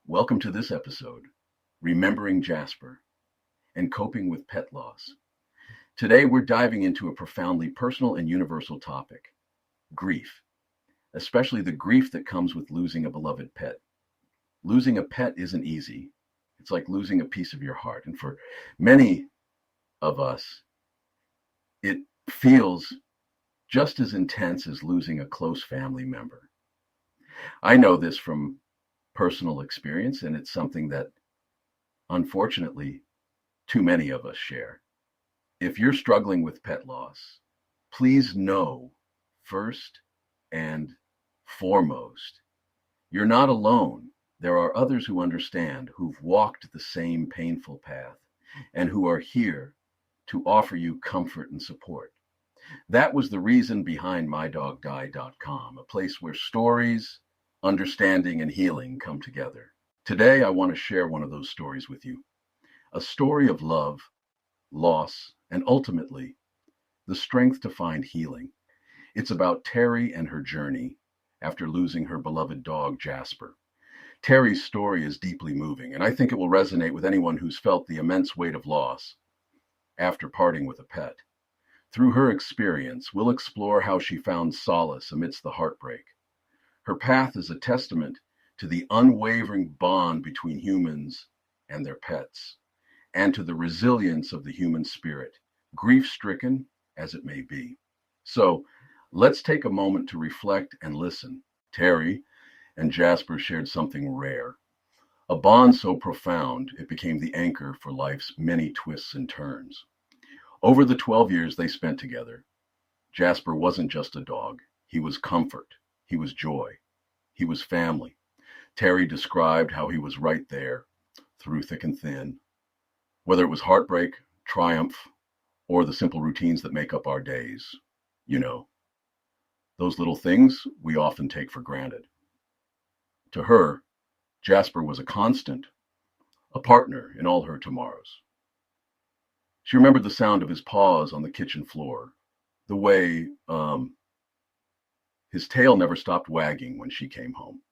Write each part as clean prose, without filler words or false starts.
Welcome to this episode, Remembering Jasper and Coping with Pet Loss. Today we're diving into a profoundly personal and universal topic, grief, especially the grief that comes with losing a beloved pet. Losing a pet isn't easy. It's like losing a piece of your heart. And for many of us, it feels just as intense as losing a close family member. I know this from personal experience, and it's something that unfortunately too many of us share. If you're struggling with pet loss, please know first and foremost, you're not alone. There are others who understand, who've walked the same painful path, and who are here to offer you comfort and support. That was the reason behind MyDogDied.com, a place where stories, understanding, and healing come together. Today, I want to share one of those stories with you. A story of love, loss, and ultimately, the strength to find healing. It's about Terry and her journey after losing her beloved dog, Jasper. Terry's story is deeply moving, and I think it will resonate with anyone who's felt the immense weight of loss after parting with a pet. Through her experience, we'll explore how she found solace amidst the heartbreak. Her path is a testament to the unwavering bond between humans and their pets, and to the resilience of the human spirit, grief-stricken as it may be. So let's take a moment to reflect and listen. Terry and Jasper shared something rare, a bond so profound it became the anchor for life's many twists and turns. Over the 12 years they spent together, Jasper wasn't just a dog. He was comfort. He was joy. He was family. Terry described how he was right there through thick and thin, whether it was heartbreak, triumph, or the simple routines that make up our days. You know, those little things we often take for granted. To her, Jasper was a constant, a partner in all her tomorrows. She remembered the sound of his paws on the kitchen floor, the way his tail never stopped wagging when she came home.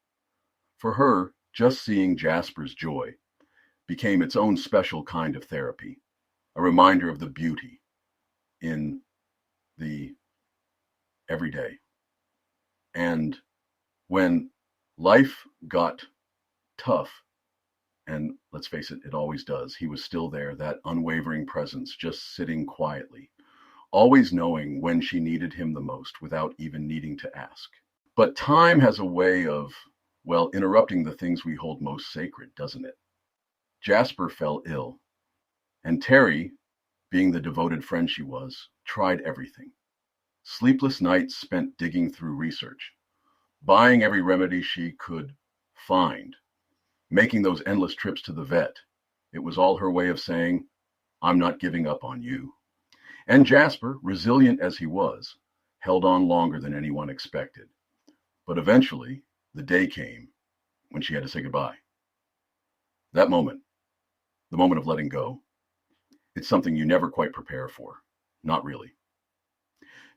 For her, just seeing Jasper's joy became its own special kind of therapy, a reminder of the beauty in the everyday. And when life got tough, and let's face it, it always does, he was still there, that unwavering presence, just sitting quietly, always knowing when she needed him the most without even needing to ask. But time has a way of, interrupting the things we hold most sacred, doesn't it? Jasper fell ill, and Terry, being the devoted friend she was, tried everything. Sleepless nights spent digging through research, buying every remedy she could find, making those endless trips to the vet. It was all her way of saying, "I'm not giving up on you." And Jasper, resilient as he was, held on longer than anyone expected. But eventually, the day came when she had to say goodbye. That moment, the moment of letting go, it's something you never quite prepare for. Not really.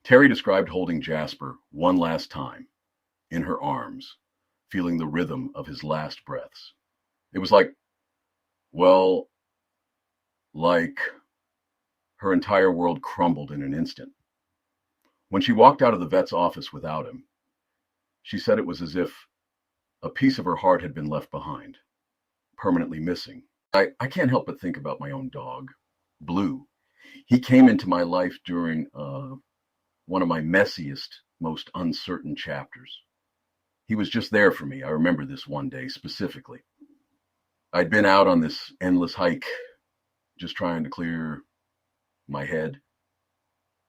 Terry described holding Jasper one last time in her arms, feeling the rhythm of his last breaths. It was like her entire world crumbled in an instant. When she walked out of the vet's office without him, she said it was as if a piece of her heart had been left behind, permanently missing. I can't help but think about my own dog, Blue. He came into my life during one of my messiest, most uncertain chapters. He was just there for me. I remember this one day specifically. I'd been out on this endless hike, just trying to clear my head.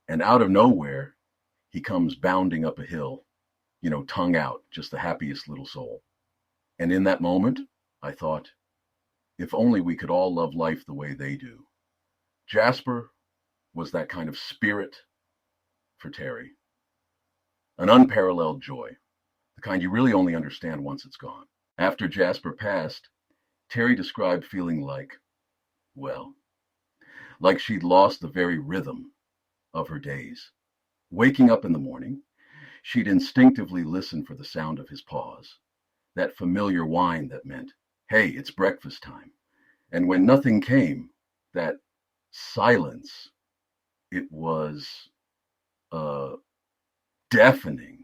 And out of nowhere, he comes bounding up a hill, tongue out, just the happiest little soul. And in that moment, I thought, if only we could all love life the way they do. Jasper was that kind of spirit for Terry. An unparalleled joy, the kind you really only understand once it's gone. After Jasper passed, Terry described feeling like she'd lost the very rhythm of her days. Waking up in the morning, she'd instinctively listen for the sound of his paws, that familiar whine that meant Hey, it's breakfast time. And when nothing came, that silence, it was uh, deafening.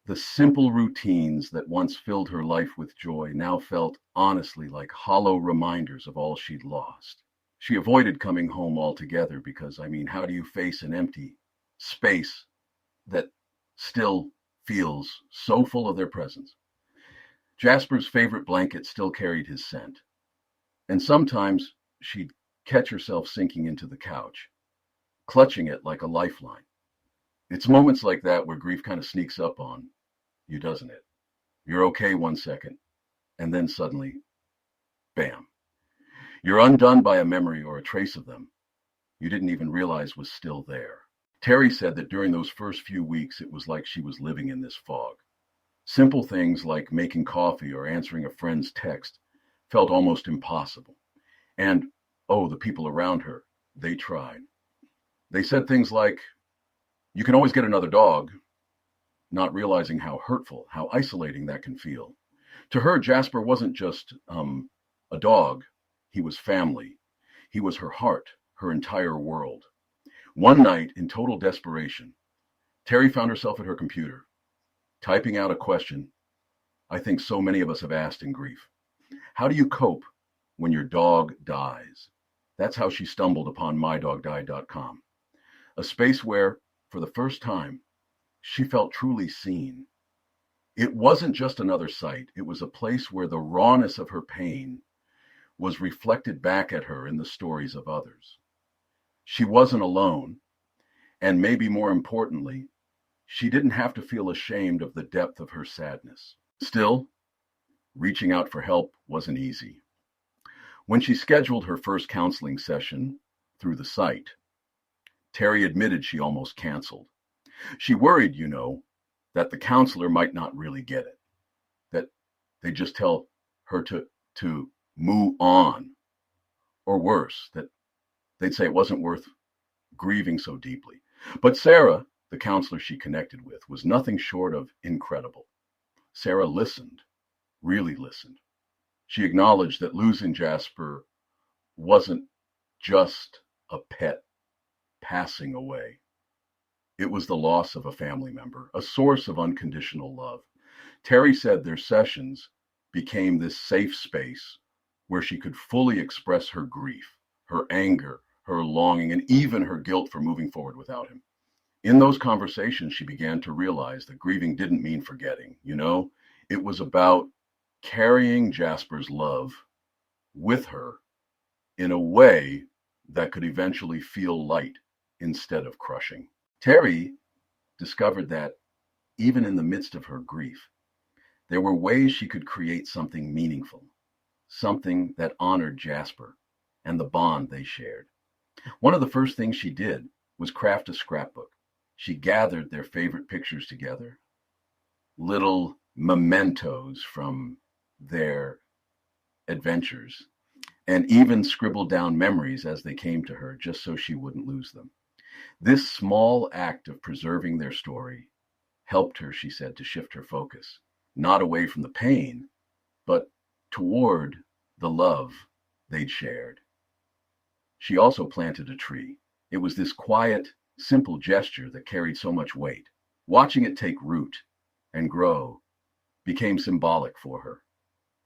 The simple routines that once filled her life with joy now felt honestly like hollow reminders of all she'd lost. She avoided coming home altogether because, I mean, how do you face an empty space that still feels so full of their presence? Jasper's favorite blanket still carried his scent, and sometimes she'd catch herself sinking into the couch, clutching it like a lifeline. It's moments like that where grief kind of sneaks up on you, doesn't it? You're okay one second, and then suddenly, bam, you're undone by a memory or a trace of them you didn't even realize was still there. Terry said that during those first few weeks, it was like she was living in this fog. Simple things like making coffee or answering a friend's text felt almost impossible. And, oh, the people around her, they tried. They said things like, you can always get another dog, not realizing how hurtful, how isolating that can feel. To her, Jasper wasn't just a dog, he was family. He was her heart, her entire world. One night, in total desperation, Terry found herself at her computer, typing out a question I think so many of us have asked in grief. How do you cope when your dog dies? That's how she stumbled upon mydogdied.com, a space where, for the first time, she felt truly seen. It wasn't just another site, it was a place where the rawness of her pain was reflected back at her in the stories of others. She wasn't alone, and maybe more importantly, she didn't have to feel ashamed of the depth of her sadness. Still, reaching out for help wasn't easy. When she scheduled her first counseling session through the site, Terry admitted she almost canceled. She worried, that the counselor might not really get it, that they'd just tell her to move on, or worse, that they'd say it wasn't worth grieving so deeply. But Sarah, the counselor she connected with, was nothing short of incredible. Sarah listened, really listened. She acknowledged that losing Jasper wasn't just a pet passing away. It was the loss of a family member, a source of unconditional love. Terry said their sessions became this safe space where she could fully express her grief, her anger, her longing, and even her guilt for moving forward without him. In those conversations, she began to realize that grieving didn't mean forgetting. It was about carrying Jasper's love with her in a way that could eventually feel light instead of crushing. Terry discovered that even in the midst of her grief, there were ways she could create something meaningful, something that honored Jasper and the bond they shared. One of the first things she did was craft a scrapbook. She gathered their favorite pictures together, little mementos from their adventures, and even scribbled down memories as they came to her, just so she wouldn't lose them. This small act of preserving their story helped her, she said, to shift her focus, not away from the pain, but toward the love they'd shared. She also planted a tree. It was this quiet, simple gesture that carried so much weight. Watching it take root and grow became symbolic for her,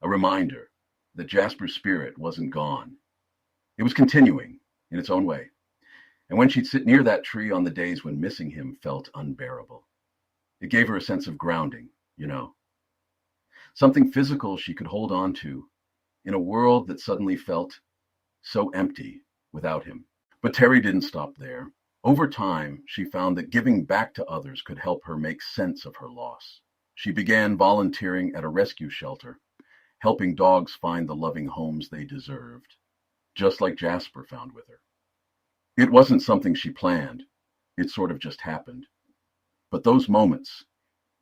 a reminder that Jasper's spirit wasn't gone. It was continuing in its own way. And when she'd sit near that tree on the days when missing him felt unbearable, it gave her a sense of grounding, something physical she could hold on to in a world that suddenly felt so empty without him. But Terry didn't stop there. Over time, she found that giving back to others could help her make sense of her loss. She began volunteering at a rescue shelter, helping dogs find the loving homes they deserved, just like Jasper found with her. It wasn't something she planned. It sort of just happened. But those moments,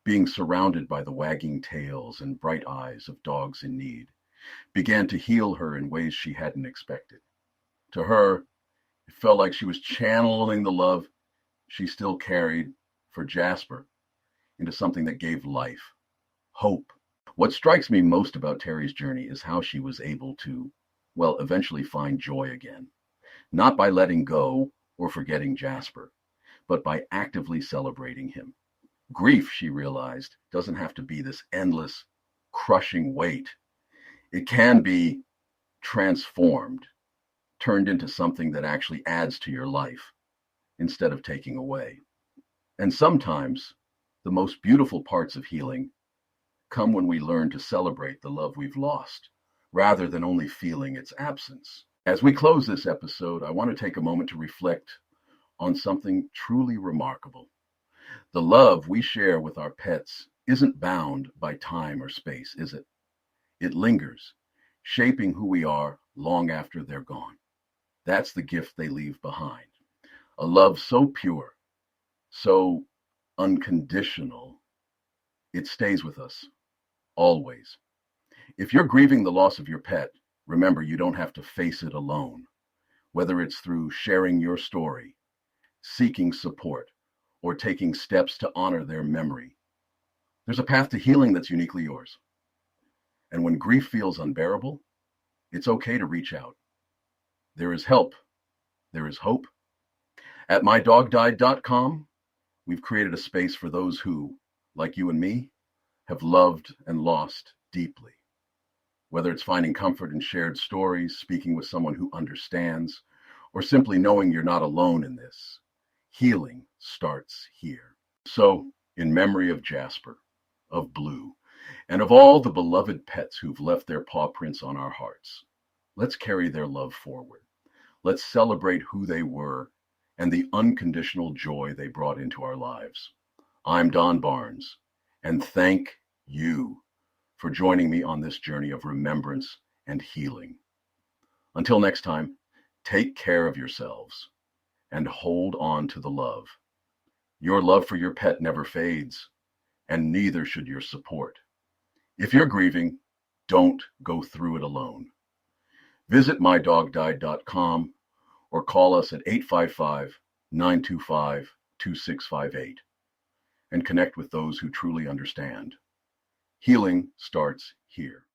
being surrounded by the wagging tails and bright eyes of dogs in need, began to heal her in ways she hadn't expected. To her, it felt like she was channeling the love she still carried for Jasper into something that gave life, hope. What strikes me most about Terry's journey is how she was able to, well, eventually find joy again, not by letting go or forgetting Jasper, but by actively celebrating him. Grief, she realized, doesn't have to be this endless, crushing weight. It can be transformed, turned into something that actually adds to your life instead of taking away. And sometimes the most beautiful parts of healing come when we learn to celebrate the love we've lost, rather than only feeling its absence. As we close this episode, I want to take a moment to reflect on something truly remarkable. The love we share with our pets isn't bound by time or space, is it? It lingers, shaping who we are long after they're gone. That's the gift they leave behind. A love so pure, so unconditional, it stays with us always. If you're grieving the loss of your pet, remember you don't have to face it alone. Whether it's through sharing your story, seeking support, or taking steps to honor their memory, there's a path to healing that's uniquely yours. And when grief feels unbearable, it's okay to reach out. There is help. There is hope. At mydogdied.com, we've created a space for those who, like you and me, have loved and lost deeply. Whether it's finding comfort in shared stories, speaking with someone who understands, or simply knowing you're not alone in this, healing starts here. So, in memory of Jasper, of Blue, and of all the beloved pets who've left their paw prints on our hearts, let's carry their love forward. Let's celebrate who they were and the unconditional joy they brought into our lives. I'm Don Barnes, and thank you for joining me on this journey of remembrance and healing. Until next time, take care of yourselves and hold on to the love. Your love for your pet never fades, and neither should your support. If you're grieving, don't go through it alone. Visit mydogdied.com or call us at 855-925-2658 and connect with those who truly understand. Healing starts here.